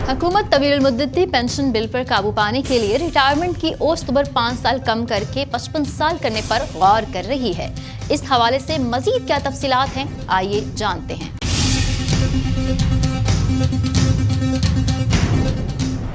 हुकूमत तवील मुद्दती पेंशन बिल पर काबू पाने के लिए रिटायरमेंट की औसत 5 साल कम करके 55 साल करने पर गौर कर रही है। इस हवाले से मजीद क्या तफसीलात हैं, आइए जानते हैं।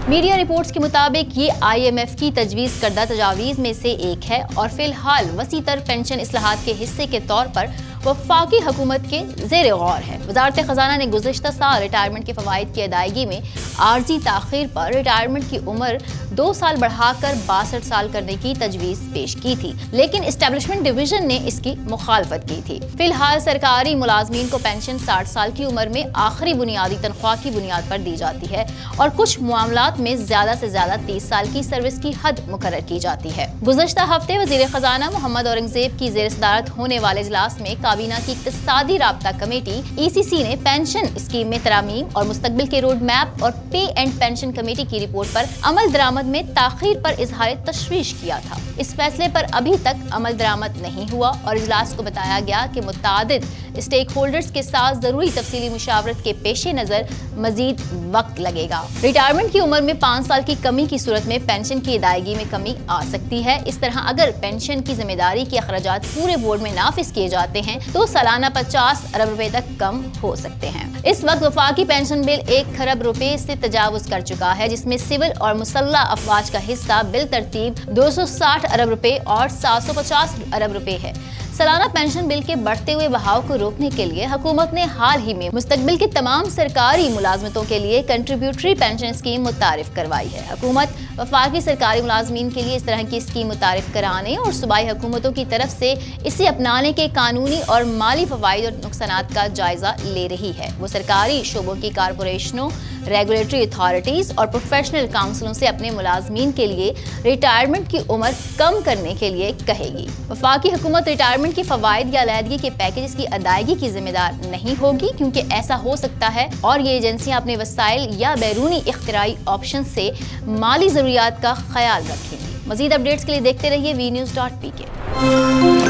मीडिया रिपोर्ट्स के मुताबिक ये IMF की तजवीज़ करदा तजावीज़ में से एक है और फिलहाल वसी तर पेंशन इस्लाहात के हिस्से के तौर पर वफाकी हुकूमत के ज़ेर गौर है। वज़ारत ख़ज़ाना ने गुज़िश्ता साल रिटायरमेंट के फ़वाइद की अदायगी में आर्जी ताख़ीर पर रिटायरमेंट की उम्र 2 साल बढ़ाकर 62 साल करने की तजवीज़ पेश की थी, लेकिन इस्टेब्लिशमेंट डिवीज़न ने इसकी मुखालफत की थी। फिलहाल सरकारी मुलाजमीन को पेंशन 60 साल की उम्र में आखिरी बुनियादी तनख्वाह की बुनियाद पर दी जाती है और कुछ मामलात में ज़्यादा से ज़्यादा 30 साल की सर्विस की हद मुकर्रर की जाती है। गुज़श्ता हफ्ते वज़ीर ख़ज़ाना मोहम्मद औरंगज़ेब की ज़ेर सदारत होने वाले इजलास में काबीना की इक़्तिसादी राब्ता कमेटी ECC ने पेंशन स्कीम में तरामीम और मुस्तक़बिल के रोड मैप और पे एंड पेंशन कमेटी की रिपोर्ट पर अमल दरामद में ताख़ीर पर इजहार तशवीश किया था। इस फैसले पर अभी तक अमल दरामद नहीं हुआ और इजलास को बताया गया कि मुतादिद स्टेक होल्डर्स के साथ जरूरी तफसीली मुशावरत के पेश नज़र मजीद वक्त लगेगा। रिटायरमेंट की उम्र में 5 साल की कमी की सूरत में पेंशन की अदायगी में कमी आ सकती है। इस तरह अगर पेंशन की जिम्मेदारी के अखराजात पूरे बोर्ड में नाफिज किए जाते हैं तो सालाना 50 अरब रुपए तक कम हो सकते हैं। इस वक्त वफाकी पेंशन बिल 1 खरब रुपए से तजावुज कर चुका है, जिसमें सिविल और मुसल्ला अफवाज का हिस्सा बिल तरतीब 260 अरब रुपए और 750 अरब रुपए है। सालाना पेंशन बिल के बढ़ते हुए बहाव को रोकने के लिए हुकूमत ने हाल ही में मुस्तकबिल के तमाम सरकारी मुलाजमतों के लिए कंट्रीब्यूटरी पेंशन स्कीम मुतारिफ करवाई है। हुकूमत वफाकी सरकारी मुलाजमीन के लिए इस तरह की स्कीम मुतारिफ कराने और सूबाई हुकूमतों की तरफ से इसे अपनाने के कानूनी और माली फवाइद और नुकसानात का जायजा ले रही है। वो सरकारी शोबों की कारपोरेशनों, रेगुलेटरी अथॉरिटीज और प्रोफेशनल काउंसिलों से अपने मुलाजमीन के लिए रिटायरमेंट की उम्र कम करने के लिए कहेगी। वफाकी हुकूमत रिटायरमेंट की फवाइद या अलहदगी के पैकेज की अदायगी की जिम्मेदार नहीं होगी, क्योंकि ऐसा हो सकता है और ये एजेंसियां अपने वसाइल या बैरूनी इख्तिराई ऑप्शन से माली जरूरियात का ख्याल रखेंगी। मजीद अपडेट्स के लिए देखते रहिए vnews.pk।